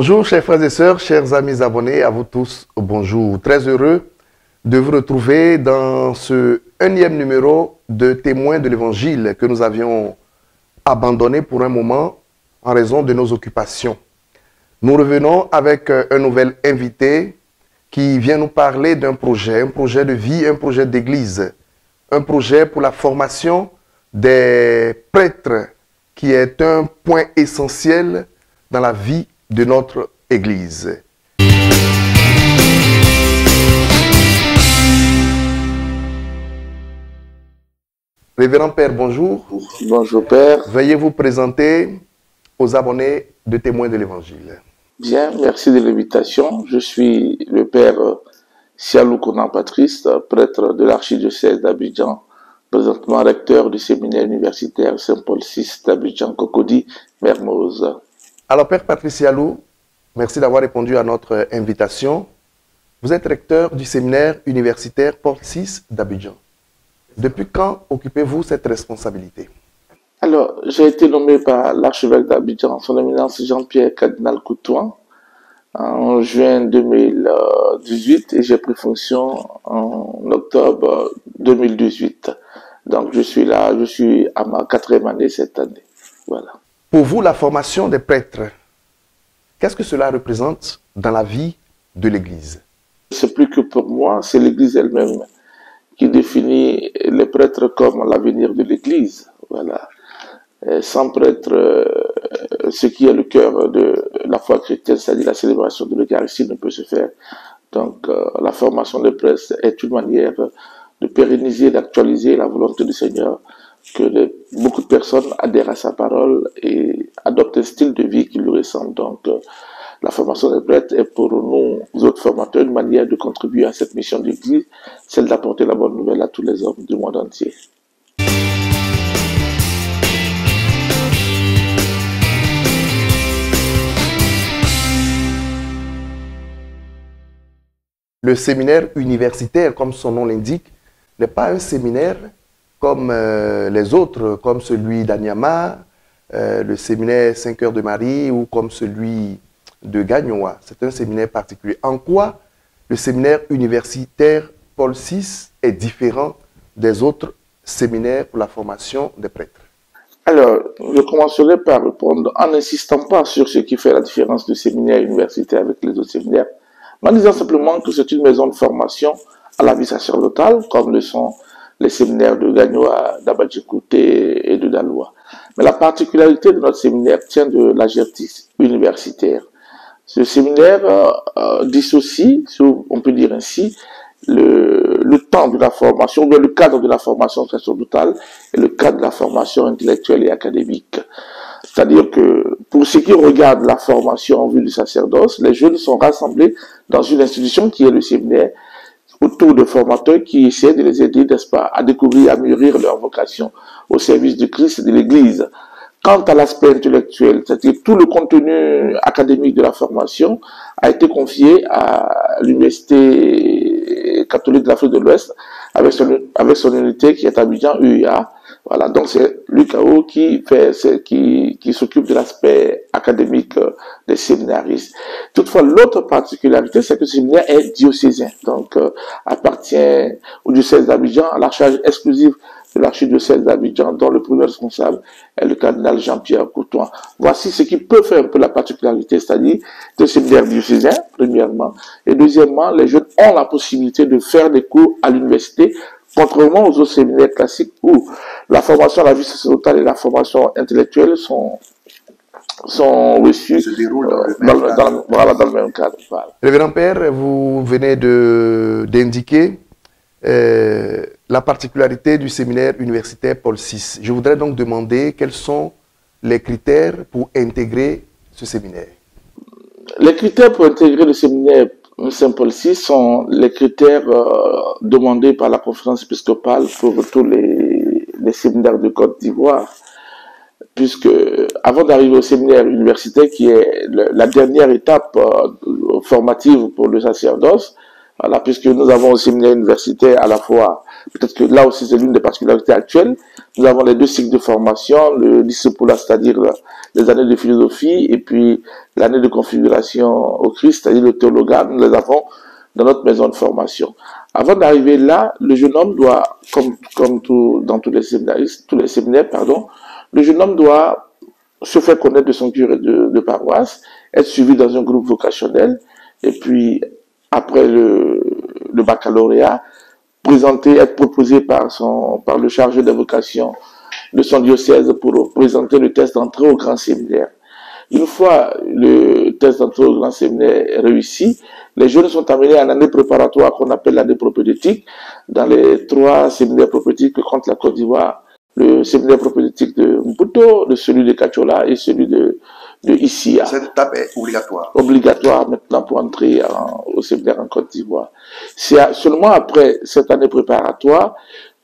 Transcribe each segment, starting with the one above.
Bonjour chers frères et sœurs, chers amis abonnés, à vous tous, bonjour. Très heureux de vous retrouver dans ce 1e numéro de Témoins de l'Évangile que nous avions abandonné pour un moment en raison de nos occupations. Nous revenons avec un nouvel invité qui vient nous parler d'un projet, un projet de vie, un projet d'église, un projet pour la formation des prêtres qui est un point essentiel dans la vie de notre Église. Révérend Père, bonjour. Bonjour Père. Veuillez vous présenter aux abonnés de Témoins de l'Évangile. Bien, merci de l'invitation. Je suis le Père Sialou Konan Patrice, prêtre de l'archidiocèse d'Abidjan, présentement recteur du séminaire universitaire Saint-Paul VI d'Abidjan, Cocody, Mermoz. Alors Père Patrice Sialou, merci d'avoir répondu à notre invitation. Vous êtes recteur du séminaire universitaire Paul VI d'Abidjan. Depuis quand occupez-vous cette responsabilité? Alors, j'ai été nommé par l'archevêque d'Abidjan, son éminence Jean-Pierre Cardinal Coutouin, en juin 2018 et j'ai pris fonction en octobre 2018. Donc, je suis là, je suis à ma 4e année cette année. Voilà. Pour vous, la formation des prêtres, qu'est-ce que cela représente dans la vie de l'Église? C'est plus que pour moi, c'est l'Église elle-même qui définit les prêtres comme l'avenir de l'Église. Voilà. Et sans prêtre, ce qui est le cœur de la foi chrétienne, c'est-à-dire la célébration de l'Eucharistie, ne peut se faire. Donc, la formation des prêtres est une manière de pérenniser, d'actualiser la volonté du Seigneur, que beaucoup de personnes adhèrent à sa parole et adoptent un style de vie qui lui ressemble. Donc, la formation des prêtres est pour nous autres formateurs une manière de contribuer à cette mission de l'Église, celle d'apporter la bonne nouvelle à tous les hommes du monde entier. Le séminaire universitaire, comme son nom l'indique, n'est pas un séminaire comme les autres, comme celui d'Anyama, le séminaire 5 Heures de Marie ou comme celui de Gagnoa. C'est un séminaire particulier. En quoi le séminaire universitaire Paul VI est différent des autres séminaires pour la formation des prêtres? Alors, je commencerai par répondre en n'insistant pas sur ce qui fait la différence du séminaire universitaire avec les autres séminaires, mais en disant simplement que c'est une maison de formation à la vie sacerdotale, comme le sont les séminaires de Gagnoa, d'Abadjikouté et de Daloa. Mais la particularité de notre séminaire tient de l'exercice universitaire. Ce séminaire dissocie, si on peut dire ainsi, le temps de la formation, ou le cadre de la formation sacerdotale et le cadre de la formation intellectuelle et académique. C'est-à-dire que pour ceux qui regardent la formation en vue du sacerdoce, les jeunes sont rassemblés dans une institution qui est le séminaire, autour de formateurs qui essaient de les aider, n'est-ce pas, à découvrir, à mûrir leur vocation au service du Christ et de l'Église. Quant à l'aspect intellectuel, c'est-à-dire tout le contenu académique de la formation a été confié à l'Université catholique de l'Afrique de l'Ouest avec son unité qui est à Abidjan, UEA. Voilà, donc c'est l'UCAO qui s'occupe de l'aspect académique des séminaristes. Toutefois, l'autre particularité, c'est que ce séminaire est diocésain, donc appartient au diocèse d'Abidjan, à la charge exclusive de l'archidiocèse d'Abidjan, dont le premier responsable est le cardinal Jean-Pierre Coutouin. Voici ce qui peut faire un peu la particularité, c'est-à-dire de ce séminaire diocésain, premièrement, et deuxièmement, les jeunes ont la possibilité de faire des cours à l'université, contrairement aux autres séminaires classiques où la formation à la vie sacerdotale et la formation intellectuelle sont reçues dans le même cadre. Voilà. Révérend Père, vous venez d'indiquer la particularité du séminaire universitaire Paul VI. Je voudrais donc demander quels sont les critères pour intégrer ce séminaire. Les critères pour intégrer le séminaire Saint-Paul VI sont les critères demandés par la conférence épiscopale pour tous les séminaires de Côte d'Ivoire. Puisque avant d'arriver au séminaire universitaire, qui est la dernière étape formative pour le sacerdoce, voilà, puisque nous avons au séminaire universitaire à la fois Peut-être que là aussi, c'est l'une des particularités actuelles. Nous avons les deux cycles de formation, le disciple, c'est-à-dire les années de philosophie, et puis l'année de configuration au Christ, c'est-à-dire le théologat. Nous les avons dans notre maison de formation. Avant d'arriver là, le jeune homme doit, dans tous les séminaires, le jeune homme doit se faire connaître de son curé de paroisse, être suivi dans un groupe vocationnel, et puis, après le baccalauréat, être proposé par le chargé de vocation de son diocèse pour présenter le test d'entrée au grand séminaire. Une fois le test d'entrée au grand séminaire réussi, les jeunes sont amenés à une année préparatoire qu'on appelle l'année propédeutique dans les 3 séminaires propédeutiques que compte la Côte d'Ivoire. Le séminaire propédeutique de Mputo, celui de Kachola et celui de Issia. Cette étape est obligatoire. Obligatoire maintenant pour entrer au séminaire en Côte d'Ivoire. C'est seulement après cette année préparatoire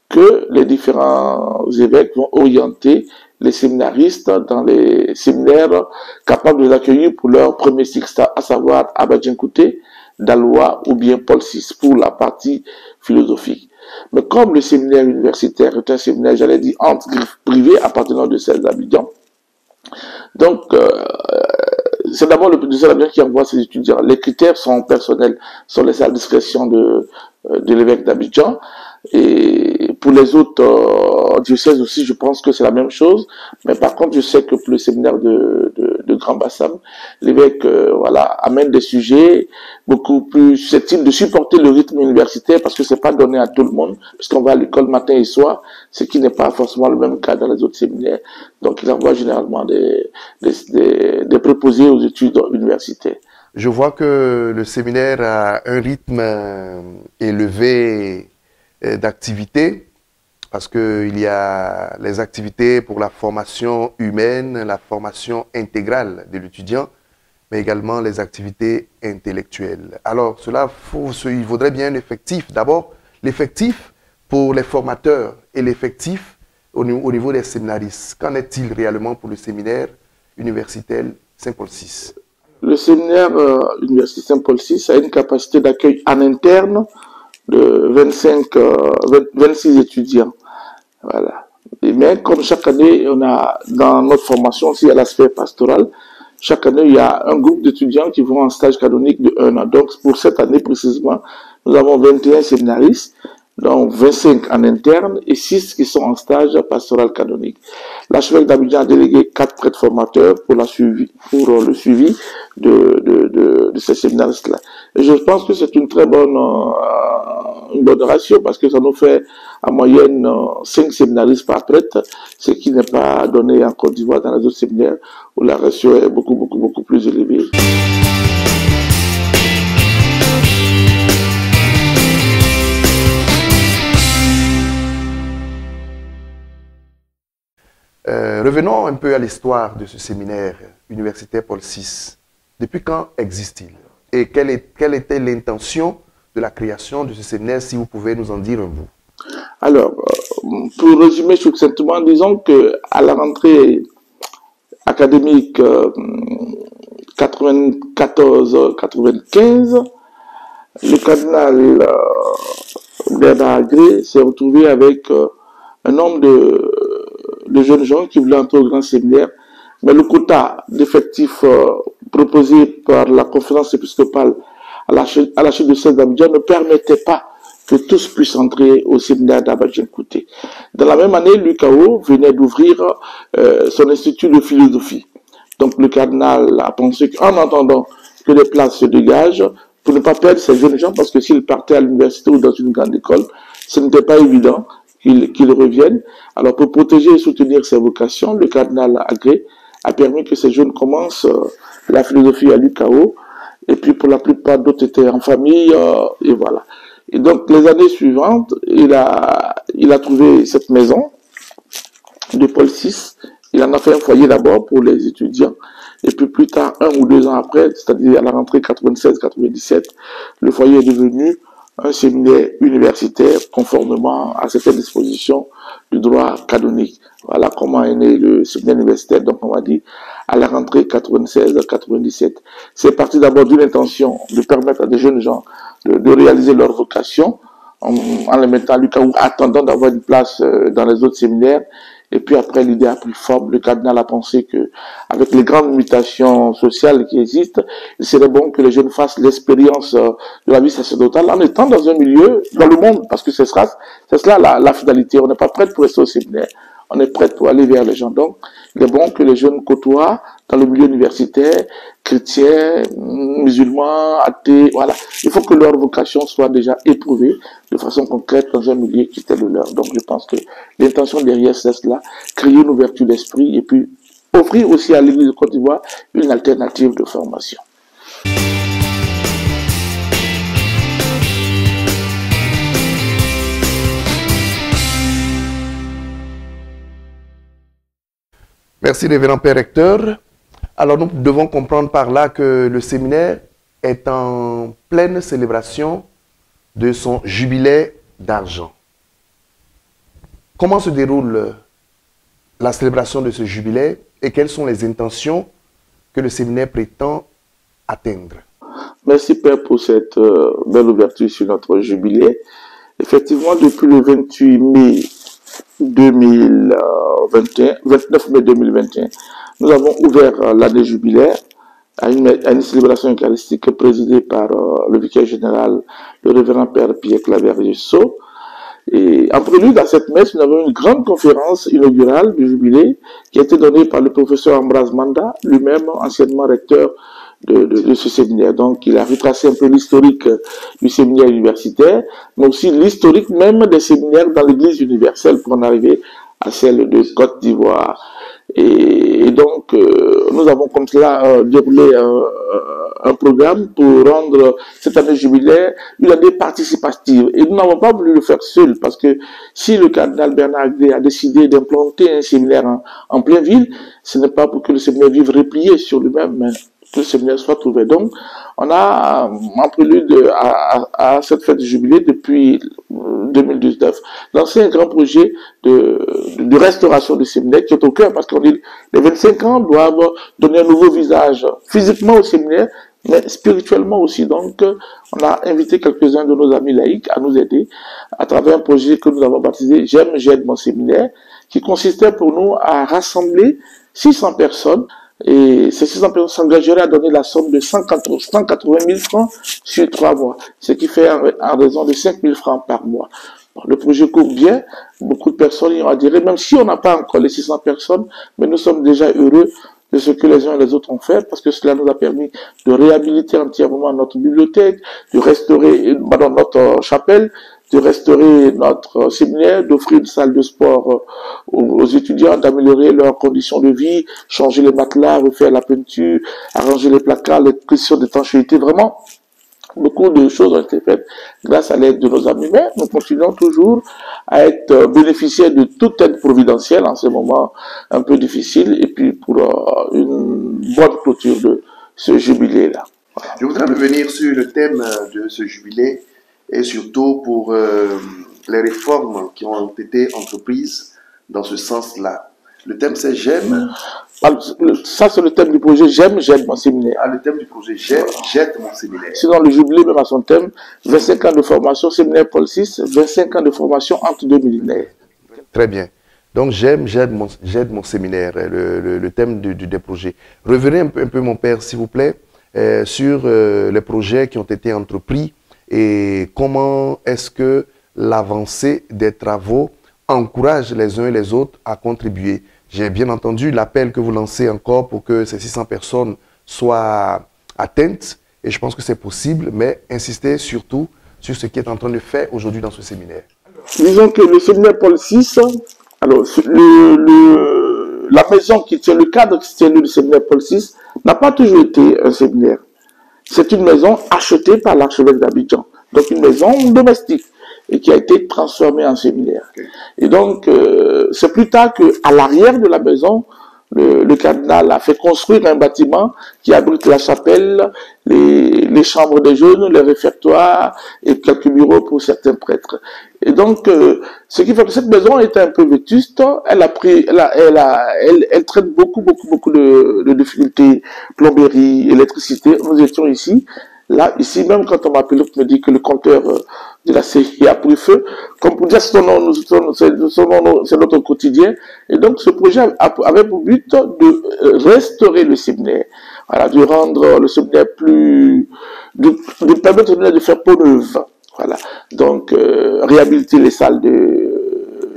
que les différents évêques vont orienter les séminaristes dans les séminaires capables de l'accueillir pour leur premier cycle, à savoir Abadjinkouté, Daloa ou bien Paul VI pour la partie philosophique. Mais comme le séminaire universitaire est un séminaire, j'allais dire, entre privé appartenant de celle d'Abidjan, donc c'est d'abord le diocèse d'Abidjan qui envoie ses étudiants. Les critères sont personnels, sont laissés à la discrétion de l'évêque d'Abidjan. Et pour les autres diocèses aussi, je pense que c'est la même chose. Mais par contre, je sais que pour le séminaire de Grand Bassam, l'évêque amène des sujets beaucoup plus susceptibles de supporter le rythme universitaire parce que c'est pas donné à tout le monde, puisqu'on va à l'école matin et soir, ce qui n'est pas forcément le même cas dans les autres séminaires. Donc, il envoie généralement des préposés aux études universitaires. Je vois que le séminaire a un rythme élevé d'activités, parce qu'il y a les activités pour la formation humaine, la formation intégrale de l'étudiant, mais également les activités intellectuelles. Alors, il faudrait bien un effectif. D'abord, l'effectif pour les formateurs et l'effectif au niveau des séminaristes. Qu'en est-il réellement pour le séminaire universitaire Saint-Paul VI? Le séminaire universitaire Saint-Paul VI a une capacité d'accueil en interne de 26 étudiants. Voilà. Mais comme chaque année, on a dans notre formation aussi à l'aspect pastoral, chaque année, il y a un groupe d'étudiants qui vont en stage canonique de 1 an. Donc, pour cette année précisément, nous avons 21 séminaristes, donc 25 en interne et 6 qui sont en stage pastoral canonique. L'archevêque d'Abidjan a délégué 4 prêtres formateurs pour le suivi de ces séminaristes-là. Et je pense que c'est une très bonne ratio parce que ça nous fait en moyenne 5 séminaristes par prêtre, ce qui n'est pas donné en Côte d'Ivoire dans les autres séminaires où la ratio est beaucoup plus élevée. Revenons un peu à l'histoire de ce séminaire universitaire Paul VI. Depuis quand existe-t-il? Et quelle était l'intention de la création de ce séminaire, si vous pouvez nous en dire un mot? Alors, pour résumer succinctement, disons que à la rentrée académique 94-95, le cardinal Bernard Agré s'est retrouvé avec un nombre de jeunes gens qui voulaient entrer au grand séminaire, mais le quota d'effectifs proposé par la conférence épiscopale à l'archidiocèse d'Abidjan ne permettait pas que tous puissent entrer au séminaire d'Abadjinkouté. Dans la même année, l'UCAO venait d'ouvrir son institut de philosophie. Donc le cardinal a pensé qu'en attendant que les places se dégagent, pour ne pas perdre ces jeunes gens, parce que s'ils partaient à l'université ou dans une grande école, ce n'était pas évident qu'ils reviennent. Alors pour protéger et soutenir ces vocations, le cardinal Agré a permis que ces jeunes commencent la philosophie à l'UCAO, et puis pour la plupart d'autres étaient en famille, et voilà. Et donc les années suivantes, il a trouvé cette maison de Paul VI. Il en a fait un foyer d'abord pour les étudiants, et puis plus tard, 1 ou 2 ans après, c'est-à-dire à la rentrée 96-97, le foyer est devenu un séminaire universitaire conformément à certaines dispositions du droit canonique. Voilà comment est né le séminaire universitaire, donc on va dire à la rentrée 96-97. C'est parti d'abord d'une intention de permettre à des jeunes gens de réaliser leur vocation en les mettant à Lucas ou attendant d'avoir une place dans les autres séminaires. Et puis après, l'idée a pris forme. Le cardinal a pensé que, avec les grandes mutations sociales qui existent, il serait bon que les jeunes fassent l'expérience de la vie sacerdotale en étant dans un milieu, dans le monde, parce que c'est cela la finalité. On n'est pas prêt pour rester au séminaire. On est prêt pour aller vers les gens. Donc, il est bon que les jeunes côtoient dans le milieu universitaire, chrétiens, musulmans, athées, voilà. Il faut que leur vocation soit déjà éprouvée de façon concrète dans un milieu qui était le leur. Donc, je pense que l'intention derrière, c'est cela, créer une ouverture d'esprit et puis offrir aussi à l'Église de Côte d'Ivoire une alternative de formation. Merci, révérend Père Recteur. Alors, nous devons comprendre par là que le séminaire est en pleine célébration de son jubilé d'argent. Comment se déroule la célébration de ce jubilé et quelles sont les intentions que le séminaire prétend atteindre? Merci, Père, pour cette belle ouverture sur notre jubilé. Effectivement, depuis le 28 mai 29 mai 2021, nous avons ouvert l'année jubilaire à une célébration eucharistique présidée par le vicaire général, le révérend Père Pierre Claver-Gesso. Et en prélude à cette messe, nous avons une grande conférence inaugurale du jubilé qui a été donnée par le professeur Ambroise Manda, lui-même anciennement recteur de ce séminaire. Donc, il a retracé un peu l'historique du séminaire universitaire, mais aussi l'historique même des séminaires dans l'Église universelle pour en arriver à celle de Côte d'Ivoire. Et donc, nous avons comme cela déroulé un programme pour rendre cette année jubilaire une année participative. Et nous n'avons pas voulu le faire seul, parce que si le cardinal Bernard Agré a décidé d'implanter un séminaire en pleine ville, ce n'est pas pour que le séminaire vive replié sur lui-même, mais que le séminaire soit ouvert. Donc, on a, en prélude à cette fête de jubilé depuis 2019, lancé un grand projet de restauration du séminaire qui est au cœur, parce qu'on dit les 25 ans doivent donner un nouveau visage physiquement au séminaire, mais spirituellement aussi. Donc, on a invité quelques-uns de nos amis laïcs à nous aider à travers un projet que nous avons baptisé J'aide mon séminaire, qui consistait pour nous à rassembler 600 personnes. Et ces 600 personnes s'engageraient à donner la somme de 180 000 francs sur 3 mois, ce qui fait en raison de 5 000 francs par mois. Bon, le projet court bien, beaucoup de personnes y ont adhéré, même si on n'a pas encore les 600 personnes, mais nous sommes déjà heureux de ce que les uns et les autres ont fait, parce que cela nous a permis de réhabiliter entièrement notre bibliothèque, de restaurer notre chapelle, de restaurer notre séminaire, d'offrir une salle de sport aux étudiants, d'améliorer leurs conditions de vie, changer les matelas, refaire la peinture, arranger les placards, les questions d'étanchéité. Vraiment, beaucoup de choses ont été faites grâce à l'aide de nos amis. Mais nous continuons toujours à être bénéficiaires de toute aide providentielle en ce moment un peu difficile, et puis pour une bonne clôture de ce jubilé-là. Voilà. Je voudrais revenir sur le thème de ce jubilé, et surtout pour les réformes qui ont été entreprises dans ce sens-là. Le thème, c'est J'aime. Ça, c'est le thème du projet J'aide mon séminaire. Ah, le thème du projet J'aide mon séminaire. Sinon, le jubilé, même à son thème, 25 ans de formation, séminaire Paul VI, 25 ans de formation entre deux millénaires. Très bien. Donc, j'aide mon séminaire, le thème des projets. Revenez un peu, mon père, s'il vous plaît, sur les projets qui ont été entrepris et comment est-ce que l'avancée des travaux encourage les uns et les autres à contribuer. J'ai bien entendu l'appel que vous lancez encore pour que ces 600 personnes soient atteintes, et je pense que c'est possible, mais insistez surtout sur ce qui est en train de faire aujourd'hui dans ce séminaire. Disons que le séminaire Paul VI, alors la maison qui tient, le cadre qui tient le séminaire Paul VI n'a pas toujours été un séminaire. C'est une maison achetée par l'archevêque d'Abidjan, donc une maison domestique, et qui a été transformée en séminaire. Et donc, c'est plus tard qu'à l'arrière de la maison, le cardinal a fait construire un bâtiment qui abrite la chapelle, les chambres des jeunes, les réfectoires et quelques bureaux pour certains prêtres. Et donc, ce qui fait que cette maison est un peu vétuste. Elle traite beaucoup de difficultés, plomberie, électricité. Nous étions ici. Là, ici, même quand on m'appelle, on me dit que le compteur de la CI a pris feu, comme pour dire c'est notre quotidien. Et donc, ce projet avait pour but de restaurer le séminaire, voilà, de rendre le séminaire de permettre au séminaire de faire peau neuve. Voilà. Donc, réhabiliter les salles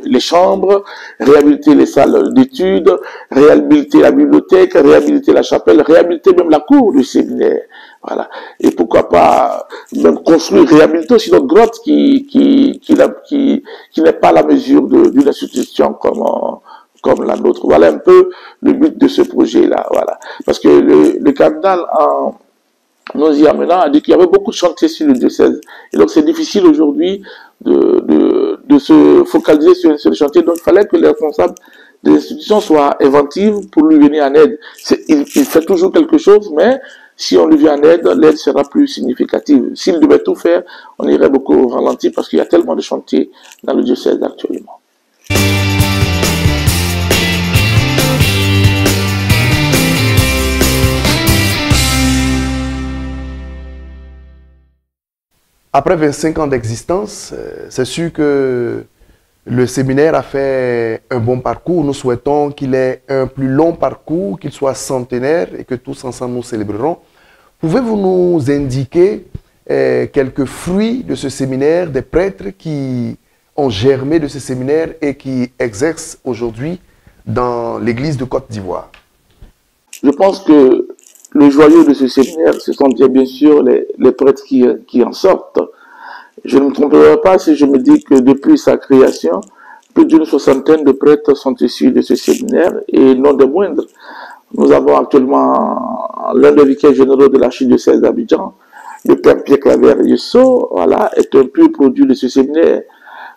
les chambres, réhabiliter les salles d'études, réhabiliter la bibliothèque, réhabiliter la chapelle, réhabiliter même la cour du séminaire. Voilà. Et pourquoi pas même construire, réhabiliter aussi notre grotte qui n'est pas à la mesure d'une institution comme la nôtre. Voilà un peu le but de ce projet-là. Voilà. Parce que le cardinal, en nous y amenant, a dit qu'il y avait beaucoup de chantiers sur le diocèse. Et donc c'est difficile aujourd'hui de se focaliser sur le chantier. Donc il fallait que les responsables des institutions soient inventives pour lui venir en aide. Il fait toujours quelque chose, mais si on lui vient en aide, l'aide sera plus significative. S'il devait tout faire, on irait beaucoup au ralenti parce qu'il y a tellement de chantiers dans le diocèse actuellement. Après 25 ans d'existence, c'est sûr que le séminaire a fait un bon parcours. Nous souhaitons qu'il ait un plus long parcours, qu'il soit centenaire et que tous ensemble nous célébrerons. Pouvez-vous nous indiquer quelques fruits de ce séminaire, des prêtres qui ont germé de ce séminaire et qui exercent aujourd'hui dans l'église de Côte d'Ivoire? Je pense que le joyau de ce séminaire, ce sont bien sûr les prêtres qui en sortent. Je ne me tromperai pas si je me dis que depuis sa création, plus d'une soixantaine de prêtres sont issus de ce séminaire et non des moindres. Nous avons actuellement l'un des vicaires généraux de l'archidiocèse d'Abidjan, le père Pierre Claver Yusso, voilà, est un pur produit de ce séminaire.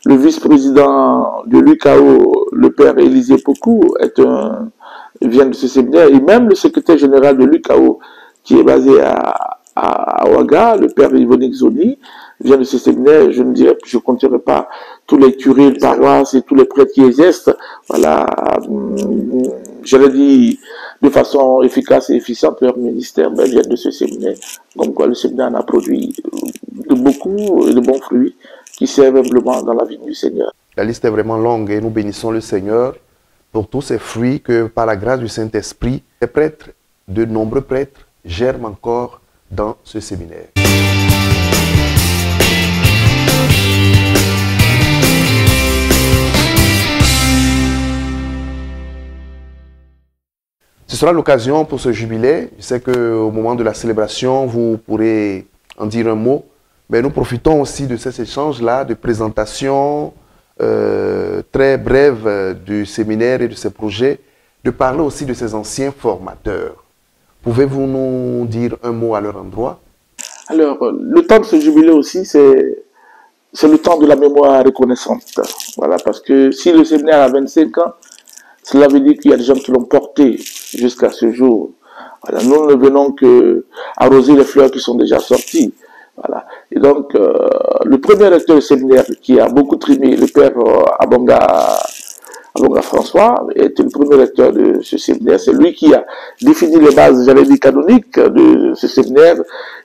Le vice-président de l'UKO, le père Élisée Pokou, vient de ce séminaire, et même le secrétaire général de l'UKO, qui est basé à Ouaga, le père Yvonique Zoni, vient de ce séminaire. Je ne compterai pas tous les curés de paroisse et tous les prêtres qui exercent, voilà, je l'ai dit de façon efficace et efficiente, leur ministère vient de ce séminaire. Comme quoi le séminaire en a produit de beaucoup et de bons fruits qui servent humblement dans la vie du Seigneur. La liste est vraiment longue et nous bénissons le Seigneur pour tous ces fruits que, par la grâce du Saint-Esprit, les prêtres, de nombreux prêtres, germent encore dans ce séminaire. Ce sera l'occasion pour ce jubilé. Je sais qu'au moment de la célébration, vous pourrez en dire un mot. Mais nous profitons aussi de cet échange-là, de présentation très brève du séminaire et de ses projets, de parler aussi de ses anciens formateurs. Pouvez-vous nous dire un mot à leur endroit? Alors, le temps de ce jubilé aussi, c'est le temps de la mémoire reconnaissante. Voilà, parce que si le séminaire a 25 ans, cela veut dire qu'il y a des gens qui l'ont porté jusqu'à ce jour. Voilà, nous ne venons que arroser les fleurs qui sont déjà sorties. Voilà. Et donc, le premier recteur du séminaire qui a beaucoup trimé, le père Abonga François, est le premier recteur de ce séminaire. C'est lui qui a défini les bases, j'allais dire, canoniques de ce séminaire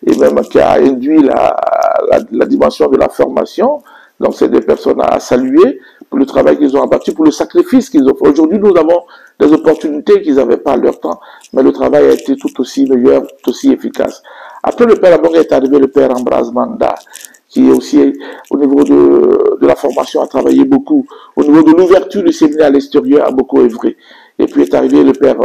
et même qui a induit la dimension de la formation. Donc, c'est des personnes à saluer pour le travail qu'ils ont abattu, pour le sacrifice qu'ils ont fait. Aujourd'hui, nous avons des opportunités qu'ils n'avaient pas à leur temps, mais le travail a été tout aussi meilleur, tout aussi efficace. Après le père Abonga est arrivé le père Ambroise Manda, qui est aussi, au niveau de la formation, a travaillé beaucoup. Au niveau de l'ouverture du séminaire à l'extérieur, a beaucoup œuvré. Et puis est arrivé le père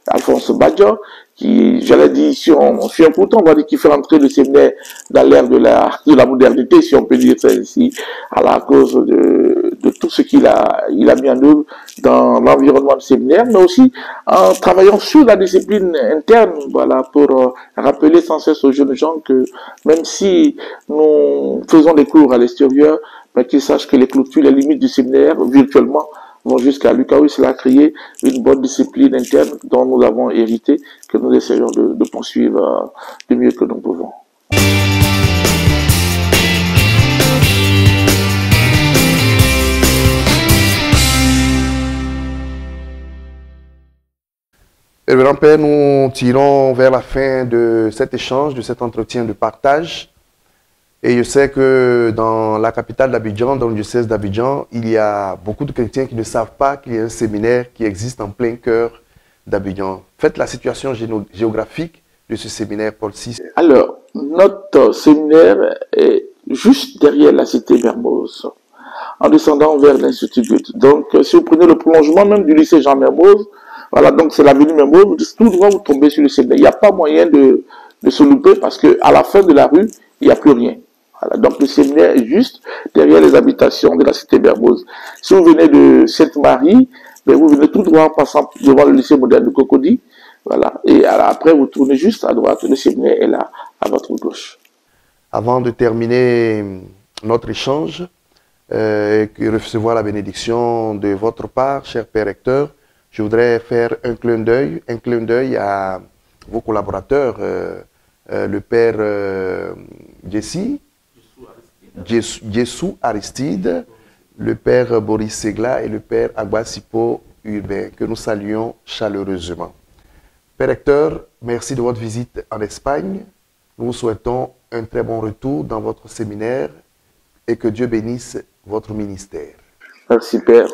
Alphonse Badjo, qui, j'allais dire, si on fait un pourtant, on va dire qu'il fait rentrer le séminaire dans l'ère de la modernité, si on peut dire ça ici, à la cause de tout ce qu'il a mis en œuvre dans l'environnement du séminaire, mais aussi en travaillant sur la discipline interne, voilà, pour rappeler sans cesse aux jeunes gens que même si nous faisons des cours à l'extérieur, mais qu'ils sachent que les clôtures, les limites du séminaire, virtuellement, vont jusqu'à l'UKO. Cela a créé une bonne discipline interne dont nous avons hérité, que nous essayons de poursuivre du mieux que nous pouvons. Révérend Père, nous tirons vers la fin de cet échange, de cet entretien de partage. Et je sais que dans la capitale d'Abidjan, dans le diocèse d'Abidjan, il y a beaucoup de chrétiens qui ne savent pas qu'il y a un séminaire qui existe en plein cœur d'Abidjan. Faites la situation géographique de ce séminaire Paul VI. Alors, notre séminaire est juste derrière la cité Mermoz, en descendant vers l'Institut Goethe. Donc, si vous prenez le prolongement même du lycée Jean Mermoz, voilà, donc c'est l'avenue Mermoz, tout droit vous tombez sur le séminaire. Il n'y a pas moyen de se louper parce qu'à la fin de la rue, il n'y a plus rien. Voilà, donc le séminaire est juste derrière les habitations de la cité Mermoz. Si vous venez de Sainte-Marie, ben vous venez tout droit en passant devant le lycée moderne de Cocody. Voilà. Et après, vous tournez juste à droite. Le séminaire est là, à votre gauche. Avant de terminer notre échange et recevoir la bénédiction de votre part, cher Père Recteur, je voudrais faire un clin d'œil à vos collaborateurs, le Père Jessou Aristide, le Père Boris Segla et le Père Agbasipo Urbain, que nous saluons chaleureusement. Père Recteur, merci de votre visite en Espagne. Nous vous souhaitons un très bon retour dans votre séminaire et que Dieu bénisse votre ministère. Merci Père.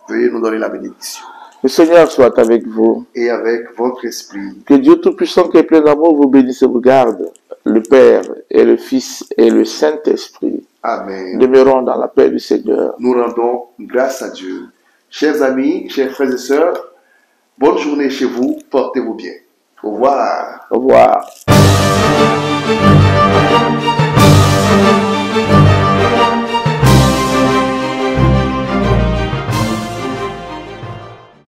Veuillez nous donner la bénédiction. Le Seigneur soit avec vous. Et avec votre esprit. Que Dieu Tout-Puissant qui est plein d'amour vous bénisse et vous garde. Le Père et le Fils et le Saint-Esprit. Amen. Demeurons dans la paix du Seigneur. Nous rendons grâce à Dieu. Chers amis, chers frères et sœurs, bonne journée chez vous. Portez-vous bien. Au revoir. Au revoir.